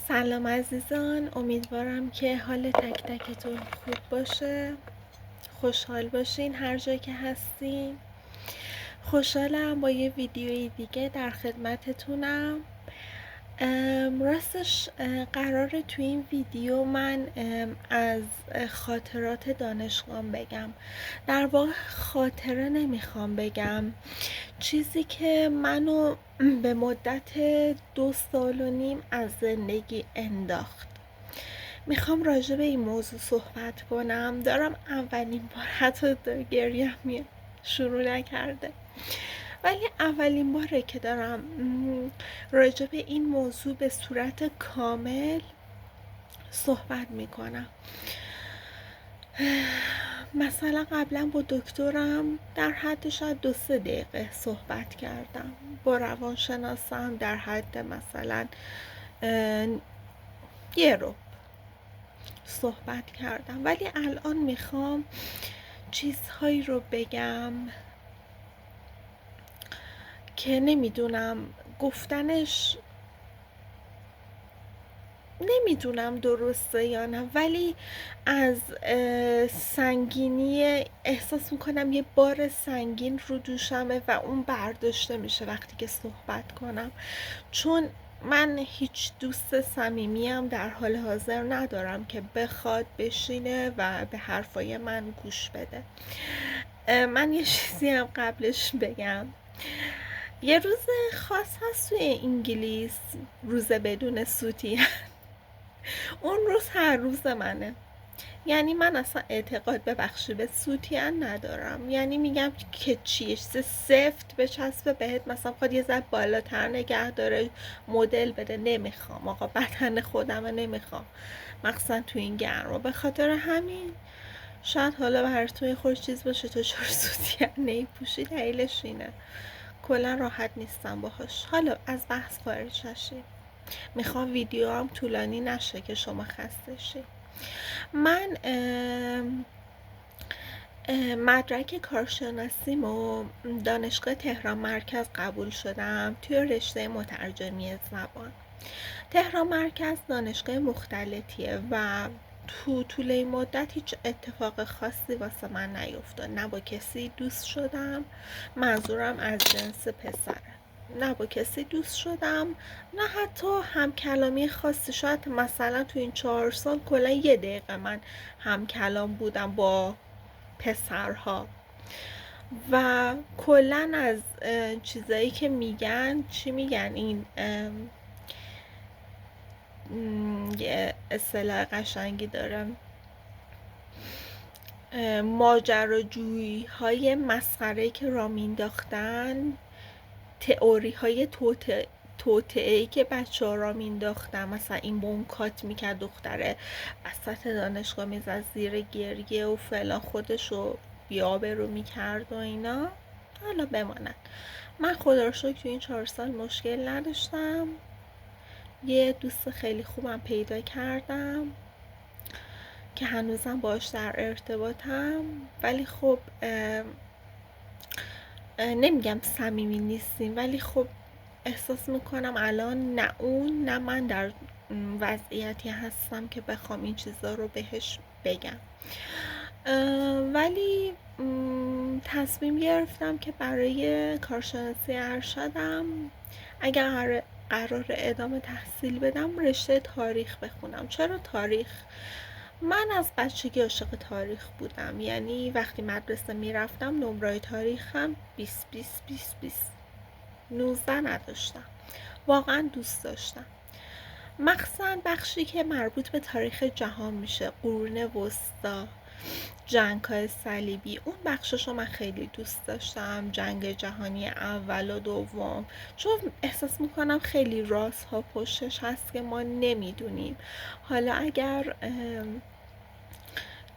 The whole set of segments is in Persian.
سلام عزیزان، امیدوارم که حال تک تکتون خوب باشه. خوشحال باشین هر جا که هستین. خوشحالم با یه ویدیوی دیگه در خدمتتونم. راستش قراره تو این ویدیو من از خاطرات دانشگاهم بگم. در واقع خاطره نمیخوام بگم، چیزی که منو به مدت 2 سال و نیم از زندگی انداخت. میخوام راجع به این موضوع صحبت کنم. دارم اولین بار، حتی گریم میاد، شروع نکرده، ولی اولین باره که دارم راجع به این موضوع به صورت کامل صحبت میکنم. مثلا قبلا با دکترم در حد شاید 2-3 دقیقه صحبت کردم، با روانشناسم در حد مثلا 1 رو صحبت کردم، ولی الان میخوام چیزهایی رو بگم که نمیدونم گفتنش، نمیدونم درسته یا نه، ولی از سنگینی احساس میکنم یه بار سنگین رو دوشمه و اون برداشته میشه وقتی که صحبت کنم، چون من هیچ دوست صمیمیم در حال حاضر ندارم که بخواد بشینه و به حرفای من گوش بده. من یه چیزی هم قبلش بگم. یه روز خاص هست توی انگلیس، روز بدون سوتی. اون روز هر روز منه. یعنی من اصلا اعتقاد به سوتین ندارم. یعنی میگم که چیه، سفت بچسبه بهت، مثلا خود یه ذره بالاتر نگه داره، مدل بده. نمیخوام آقا، بدن خودمه، نمیخوام، مخصوصا تو این گرما. به خاطر همین شاید حالا براتون خود چیز باشه تو چرا سوتین نمیپوشی. دلیلش اینه کلا راحت نیستم باهاش. حالا از بحث خارج نشیم، میخوام ویدیو هم طولانی نشه که شما خسته شید. من مدرک کارشناسیمو دانشگاه تهران مرکز قبول شدم توی رشته مترجمی زبان. تهران مرکز دانشگاه مختلطیه و تو طول این مدت هیچ اتفاق خاصی واسه من نیفتاد. نه با کسی دوست شدم، منظورم از جنس پسره، نه با کسی دوست شدم، نه حتی هم کلامی خاصی. شاید مثلا تو این 4 سال کلا 1 دقیقه من هم کلام بودم با پسرها. و کلا از چیزایی که میگن، چی میگن این یه اصطلاح قشنگی دارم، ماجراجویی های مسخره که را مینداختن، تئوری های توطئه‌ای که بچه ها را مینداختن. مثلا این با اون کات میکرد دختره وسط دانشگاه، میزد زیر گریه و فلان، خودشو بی‌آبرو میکرد و اینا. حالا بماند. من خدا رو شکر تو این 4 سال مشکل نداشتم. یه دوست خیلی خوبم پیدا کردم که هنوزم باش در ارتباطم، ولی خب نمیگم صمیمی نیستیم، ولی خب احساس میکنم الان نه اون نه من در وضعیتی هستم که بخوام این چیزا رو بهش بگم. ولی تصمیم گرفتم که برای کارشناسی ارشدم اگر قرار ادامه تحصیل بدم رشته تاریخ بخونم. چرا تاریخ؟ من از بچگی عاشق تاریخ بودم. یعنی وقتی مدرسه میرفتم نمرای تاریخم 20 20 20 20، 19 نداشتم. واقعا دوست داشتم، مخصوصا بخشی که مربوط به تاریخ جهان میشه، قرون وسطا، جنگ‌های صلیبی. اون بخششو من خیلی دوست داشتم، جنگ جهانی اول و دوم، چون احساس میکنم خیلی رازها پشتش هست که ما نمیدونیم. حالا اگر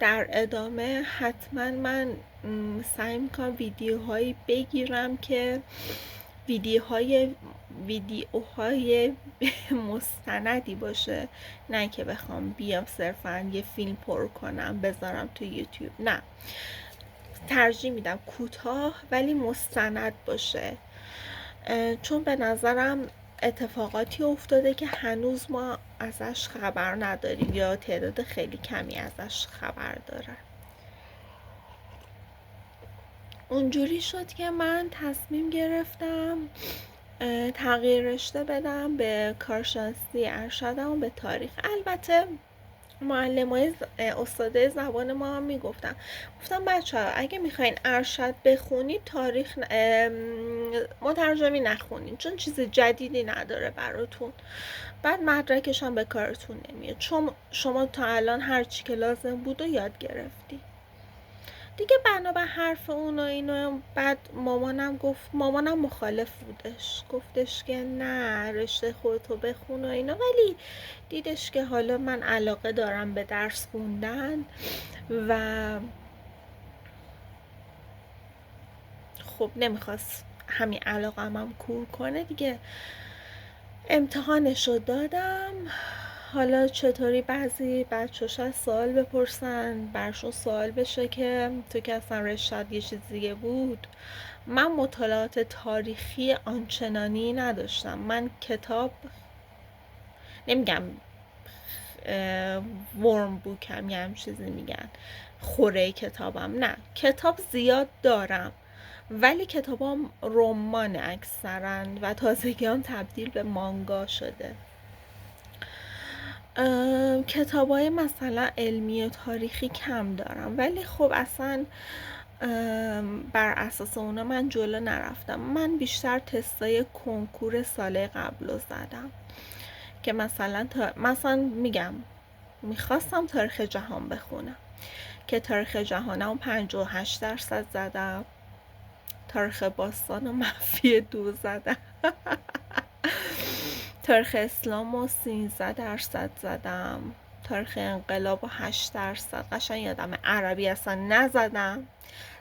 در ادامه حتما من سعی میکنم ویدیوهایی بگیرم که ویدیوهای مستندی باشه، نه که بخوام بیام صرفا یه فیلم پر کنم بذارم تو یوتیوب. نه، ترجیح میدم کوتاه ولی مستند باشه، چون به نظرم اتفاقاتی افتاده که هنوز ما ازش خبر نداریم یا تعداد خیلی کمی ازش خبر دارن. اونجوری شد که من تصمیم گرفتم تغییر رشته بدم به کارشناسی ارشدم و به تاریخ. البته معلمای استاده زبان ما هم گفتم بچه‌ها اگه میخواین ارشد بخونید تاریخ مترجمی نخونید، چون چیز جدیدی نداره براتون، بعد مدرکش هم به کارتون نمیاد، چون شما تا الان هر چی که لازم بود و یاد گرفتی دیگه. بنا به حرف اون و اینو بعد مامانم مخالف بودش، گفتش که نه رشته خودتو بخون و اینا، ولی دیدش که حالا من علاقه دارم به درس خوندن و خب نمیخواست همین علاقه‌ام کور کنه دیگه. امتحانشو دادم. حالا چطوری بعضی بچه‌ها از سوال بپرسن، برشون سوال بشه که تو که اصلا رشته‌ت یه چیز دیگه بود. من مطالعات تاریخی آنچنانی نداشتم. من کتاب نمیگم ورم بوکم یا هم چیزی میگن خوره کتابم، نه کتاب زیاد دارم ولی کتابام رمان اکثرا و تازگی هم تبدیل به مانگا شده. کتابای مثلا علمی و تاریخی کم دارم، ولی خب اصلا بر اساس اونا من جلو نرفتم. من بیشتر تستای کنکور سال قبل رو زدم که مثلا میگم میخواستم تاریخ جهان بخونم که تاریخ جهانم 58% زدم، تاریخ باستان و منفی 2 زدم تاریخ اسلام و 13% زدم، تاریخ انقلاب و 8%. قشنگ یادمه. عربی اصلا نزدم.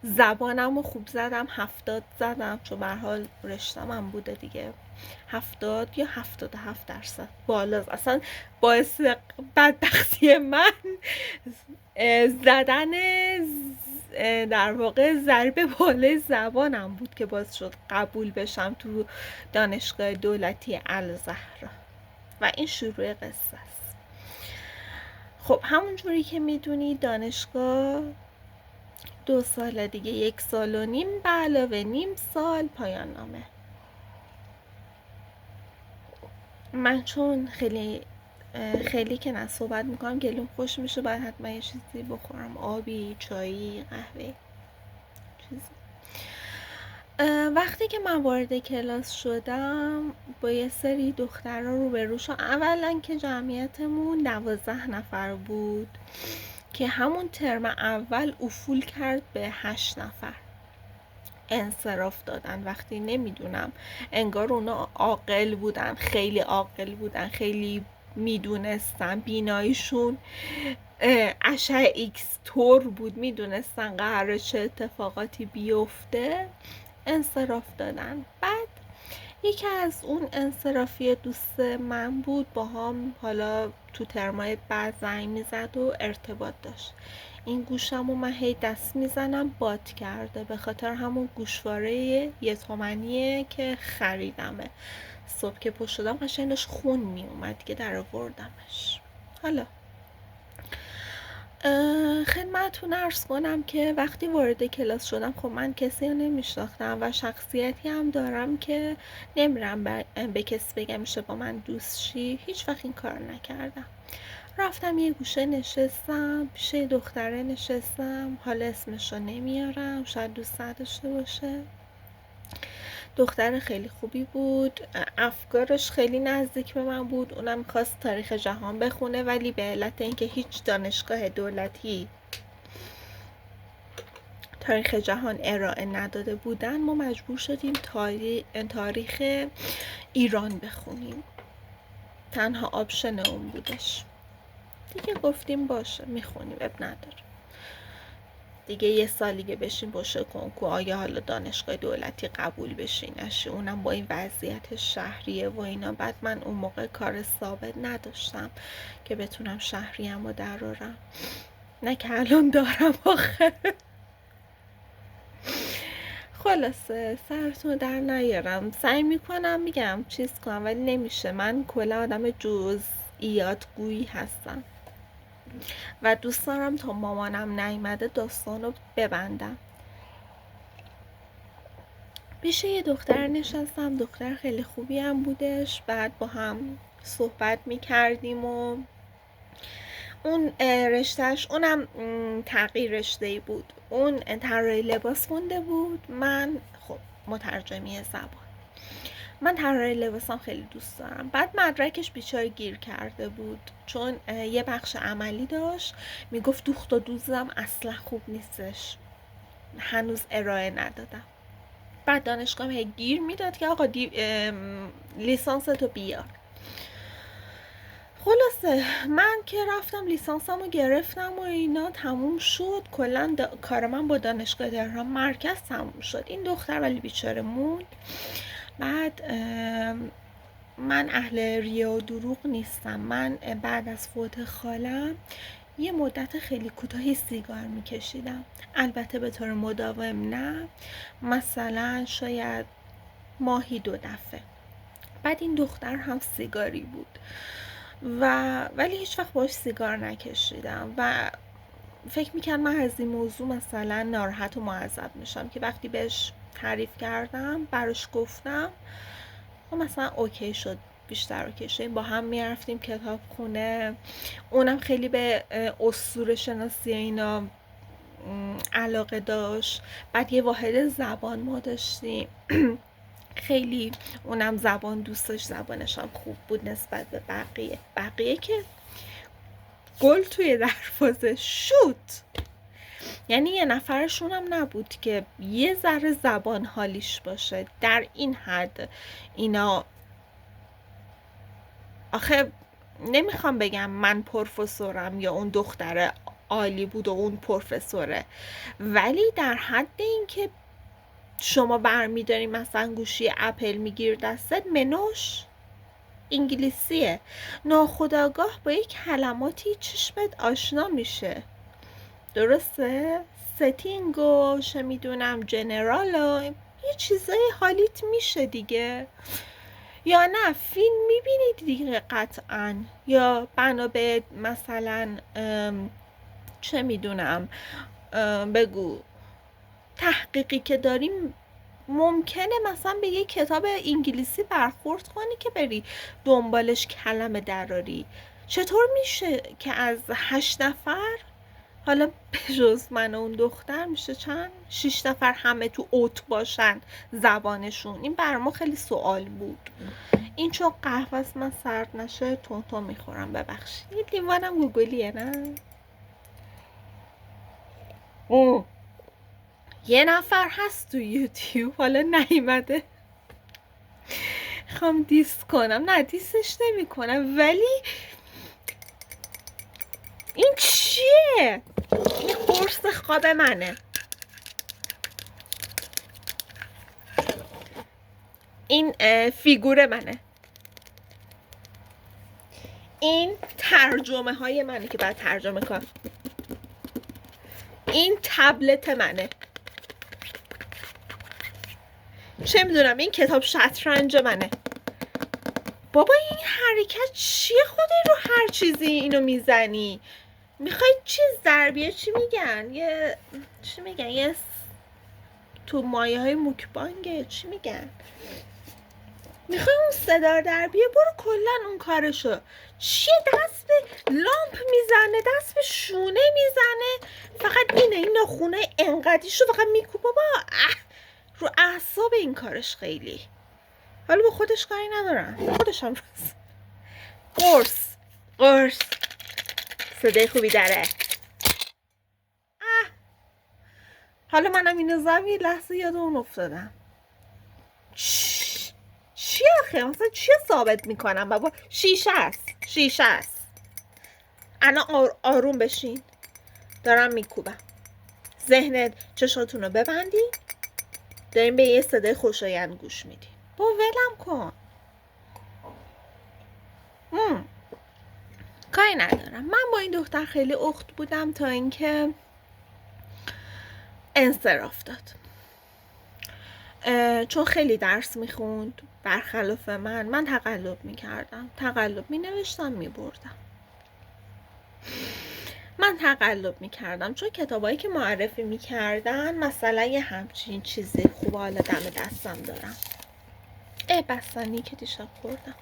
زبانم رو خوب زدم، 70 زدم، چون به هر حال رشتم هم بوده دیگه. 70 یا 77% بالاست. اصلا باعث بدبختی من زدن در واقع ضربه بالای زبانم بود که باعث شد قبول بشم تو دانشگاه دولتی الزهرا و این شروع قصه است. خب همونجوری که میدونی دانشگاه 2 سال دیگه، 1.5 سال به علاوه نیم سال پایان نامه. من چون خیلی که نه صحبت میکنم گلوم خوش میشه، باید حتما یه چیزی بخورم، آبی، چایی، قهوه، چیزی. وقتی که من وارد کلاس شدم با یه سری دخترها روبرو شدم. اولا که جمعیتمون 12 نفر بود که همون ترم اول افول کرد به 8 نفر. انصراف دادن. وقتی نمیدونم انگار اونا عاقل بودن، خیلی عاقل بودن، خیلی میدونستن، بیناییشون اشعه ایکس طور بود، میدونستن قراره چه اتفاقاتی بیفته، انصراف دادن. بعد یکی از اون انصرافی دوست من بود، با هم حالا تو ترمای بعد زنگ میزد و ارتباط داشت. این گوشم و من هی دست میزنم باد کرده، به خاطر همون گوشواره 1 تومنیه که خریدمه. صبح که پشت شدم قشنگ داشت خون میومد که در آوردمش. حالا خدمتتون عرض کنم که وقتی وارد کلاس شدم، خب من کسی رو نمیشناختم و شخصیتی هم دارم که نمیرم به کسی بگم میشه با من دوست شی. هیچ وقت این کار نکردم. رفتم یه گوشه نشستم، پیش دختره نشستم، حالا اسمش رو نمیارم، شاید دوست نداشته باشه. دختر خیلی خوبی بود، افکارش خیلی نزدیک به من بود. اونم می‌خواست تاریخ جهان بخونه، ولی به علت اینکه هیچ دانشگاه دولتی تاریخ جهان ارائه نداده بودن، ما مجبور شدیم تاریخ ایران بخونیم. تنها آپشن اون بودش دیگه. گفتیم باشه میخونیم، اب نداره دیگه. 1 سال دیگه بشین باشه کنکور، آیا حالا دانشگاه دولتی قبول بشی نشی، اونم با این وضعیت شهریه و اینا. بعد من اون موقع کار ثابت نداشتم که بتونم شهریم رو درارم، نه که الان دارم آخه. خلاصه سرتون در نیارم، سعی میکنم میگم چیز کنم ولی نمیشه. من کلا آدم جزئیات گویی هستم و دوست دارم تا مامانم نیامده داستانو ببندم. پیش یه دختر نشستم، دختر خیلی خوبی هم بودش. بعد با هم صحبت میکردیم و اون رشتهش اونم تغییر رشته‌ای بود. اون طراحی لباس خونده بود، من خب مترجمی زبان. من طراحی لباسم خیلی دوست دارم. بعد مدرکش بیچاره گیر کرده بود چون یه بخش عملی داشت، میگفت دوخت و دوزم اصلا خوب نیستش، هنوز ارائه ندادم. بعد دانشگاه هم گیر میداد که آقا لیسانستو بیار. خلاصه من که رفتم لیسانسمو گرفتم و اینا تموم شد. کلا کار من با دانشگاه تهران مرکز تموم شد. این دختر ولی بیچاره موند. بعد من اهل ریا و دروغ نیستم. من بعد از فوت خالم یه مدت خیلی کوتاهی سیگار میکشیدم، البته به طور مداوم نه، مثلا شاید ماهی 2 دفعه. بعد این دختر هم سیگاری بود ولی هیچ وقت باش سیگار نکشیدم و فکر میکنم من از این موضوع مثلا ناراحت و معذب میشم که وقتی بهش تعریف کردم براش گفتم و مثلا اوکی شد، بیشتر اوکی شد. با هم میرفتیم کتاب خونه، اونم خیلی به اسطوره شناسی اینا علاقه داشت. بعد یه واحد زبان ما داشتیم خیلی اونم زبان دوست داشت، زبانش هم خوب بود نسبت به بقیه که گل توی دروازه شوت. یعنی یه نفرشون هم نبود که یه ذره زبان حالیش باشه در این حد. اینا آخه نمیخوام بگم من پروفسورم یا اون دختر عالی بود و اون پروفسوره، ولی در حد این که شما برمیداری مثلا گوشی اپل میگیر دستت، منوش انگلیسیه، ناخودآگاه با یک کلماتی چشمت آشنا میشه، درسته؟ ستینگ و چه میدونم جنرال و یه چیزای حالیت میشه دیگه. یا نه فیلم میبینید دیگه قطعا، یا بنا به مثلا چه میدونم بگو تحقیقی که داریم ممکنه مثلا به یک کتاب انگلیسی برخورد کنی که بری دنبالش کلمه دراری. چطور میشه که از 8 نفر، حالا به جز من و اون دختر میشه چند؟ 6 نفر همه تو اوت باشن زبانشون؟ این بر ما خیلی سوال بود. این چون قهوه است من سرد نشه تون میخورم، ببخشید. این لیوانم گوگلیه نه؟ یه نفر هست تو یوتیوب، حالا نیومده خوام دیس کنم، نه دیسش نمی کنم، ولی این چیه؟ این قرص خواب منه. این فیگور منه. این ترجمه های منه که باید ترجمه کنم. این تبلت منه. چه میدونم این کتاب شطرنج منه. بابا این حرکت چیه؟ خودی رو هر چیزی اینو میزنی. میخوای چیز ضربیه چی میگن؟ چی میگن؟ یه تو مایه های موکبانگه چی میگن؟ میخوای اون صدا دربیه؟ برو کلن اون کارشو. چیه دست به لامپ میزنه، دست به شونه میزنه، فقط این ناخونه انقدیشو فقط میکوب. بابا رو اعصاب این کارش خیلی. حالا با خودش کاری ندارم، خودش هم قرص صدای خوبی داره. حالا منم اینو زدم یه لحظه یاد اون افتادم. چی آخه؟ مثلا چی ثابت میکنم بابا؟ شیشه است. الان آروم بشین، دارم میکوبم. ذهنت چشاتون رو ببندین، داریم به یه صدای خوشایند گوش میدین. با ولم کن. کاری ندارم. من با این دختر خیلی اخت بودم تا اینکه انصراف داد. چون خیلی درس میخوند برخلاف من تقلب میکردم، تقلب مینوشتم میبردم. من تقلب میکردم چون کتابایی که معرفی میکردن مثلا یه همچین چیزی خوب حالا دم دستم دارم، بستنی که دیشب خوردم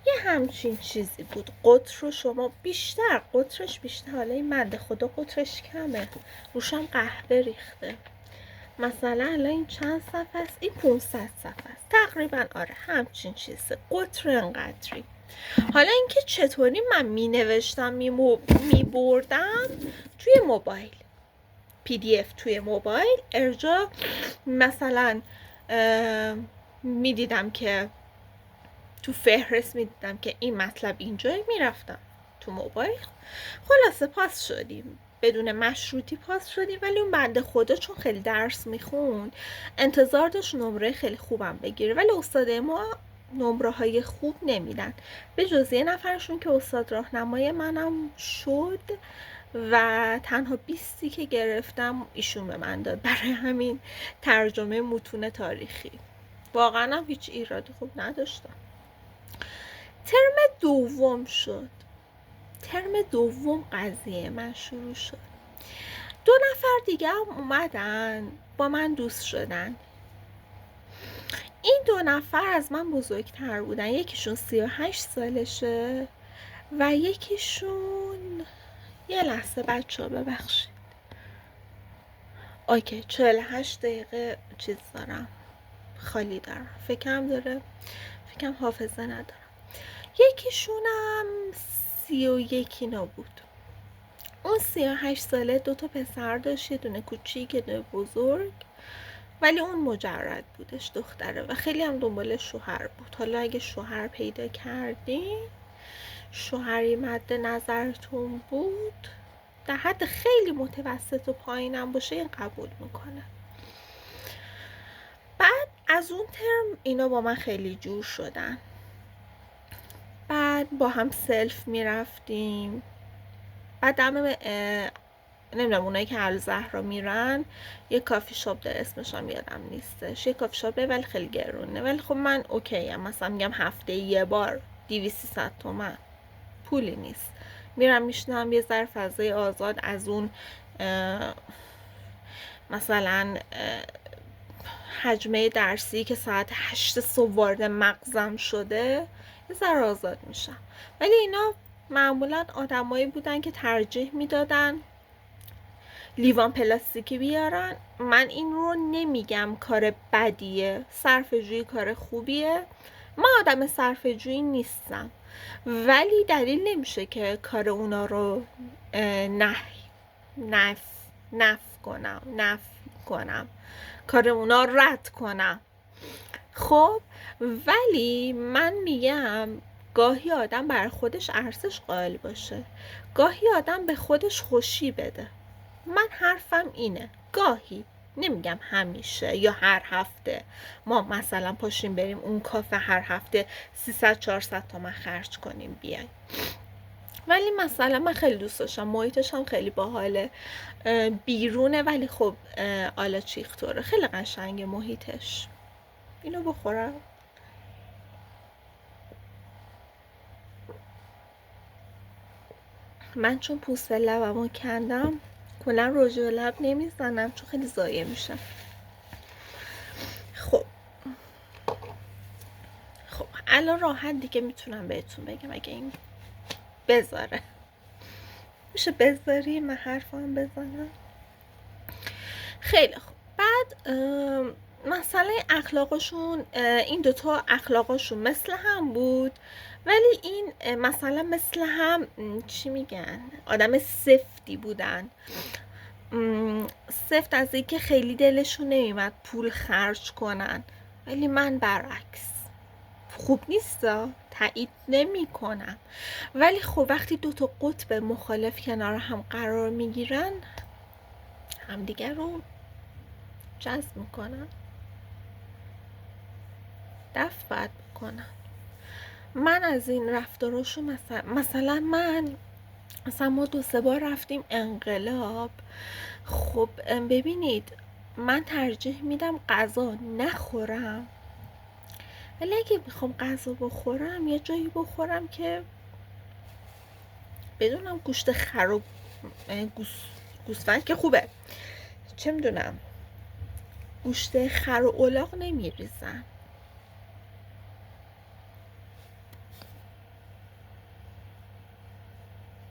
یه همچین چیزی بود. قطر رو شما بیشتر، قطرش بیشتر، حالا این بنده خدا قطرش کمه، روشم قهوه ریخته. مثلا الان این چند صفحه است؟ این 500 صفحه است تقریبا. آره همچین چیزه، قطر انقدری. حالا اینکه چطوری من می نوشتم می بردم توی موبایل، PDF توی موبایل ارجاع، مثلا می دیدم که تو فهرست می دیدم که این مطلب اینجایی، می رفتم تو موبایل. خلاصه پاس شدیم، بدون مشروطی پاس شدیم. ولی اون بنده خدا چون خیلی درس میخوند انتظار داشت نمره خیلی خوبم بگیره، ولی استاد ما نمره های خوب نمیدن، به جز یه نفرشون که استاد راهنمای منم شد و تنها 20 که گرفتم ایشون به من داد برای همین ترجمه متون تاریخی. واقعا هم هیچ ایرادی خوب نداشتم. ترم دوم شد، ترم دوم قضیه من شروع شد. 2 نفر دیگه هم اومدن با من دوست شدن. این 2 نفر از من بزرگتر بودن، یکیشون 38 سالشه و یکیشون یه لحظه بچه ببخشید، اوکی 48 دقیقه چیز دارم خالی دارم، فکرم داره، فکرم حافظه ندارم. یکیشونم 31 اینا بود. اون 38 ساله 2 تا پسر داشت، یه دونه کوچیک یه دونه بزرگ، ولی اون مجرد بودش، دختره، و خیلی هم دنبال شوهر بود. حالا اگه شوهر پیدا کردین، شوهری مد نظرتون بود، در حد خیلی متوسط و پایینم باشه، این قبول میکنه. بعد از اون ترم اینا با من خیلی جور شدن. بعد با هم سلف میرفتیم. بعد نمیدونم اونایی که الزهرا میرن یه کافی شاپ داره، اسمش هم یادم نیستش، یه کافی شاپه ولی خیلی گرونه، ولی خب من اوکی ام، مثلا میگم هفته یه بار 200-300 تومن پولی نیست. میرم میشنم یه ذره فضای آزاد از اون مثلا حجمه درسی که ساعت 8 صبح وارد مغزم شده، یه ذره آزاد میشم. ولی اینا معمولا آدمایی بودن که ترجیح میدادن لیوان پلاستیکی بیارن. من این رو نمیگم کار بدیه، صرفه‌جویی کار خوبیه، من آدم صرفه‌جویی نیستم، ولی دلیل نمیشه که کار اونا رو نفی کنم، کار اونا رد کنم. خب ولی من میگم گاهی آدم بر خودش ارزش قائل باشه، گاهی آدم به خودش خوشی بده. من حرفم اینه، گاهی، نمیگم همیشه یا هر هفته ما مثلا پاشیم بریم اون کافه هر هفته 300-400 تومن خرج کنیم بیایم. ولی مثلا من خیلی دوست داشتم، محیطش هم خیلی باحاله، بیرونه ولی خب آلا چیختوره، خیلی قشنگه محیطش. اینو بخورم. من چون پوست لبمو کندم کلا رژ لب نمیزنم چون خیلی ضایع میشه. خب الان راحت دیگه میتونم بهتون بگم، اگه این بذاره میشه بذاری من حرفم بزنم. خیلی خوب. بعد مثلا اخلاقشون، این 2 تا اخلاقشون مثل هم بود، ولی این مثلا مثل هم چی میگن، آدم سفتی بودن، سفت از اینکه خیلی دلشون نمیومد پول خرج کنن. ولی من برعکس، خوب نیستا، تایید نمی کنم، ولی خب وقتی 2 تا قطب مخالف کنار هم قرار میگیرن همدیگر رو جذب میکنن، دفع باید بکنن. من از این رفتاراشو مثلا ما 2-3 بار رفتیم انقلاب. خب ببینید من ترجیح میدم غذا نخورم، ولی اگه میخوام غذا بخورم یه جایی بخورم که بدونم گوشت خر و گوسفند که خوبه، چه میدونم گوشت خر و الاغ نمیریزن،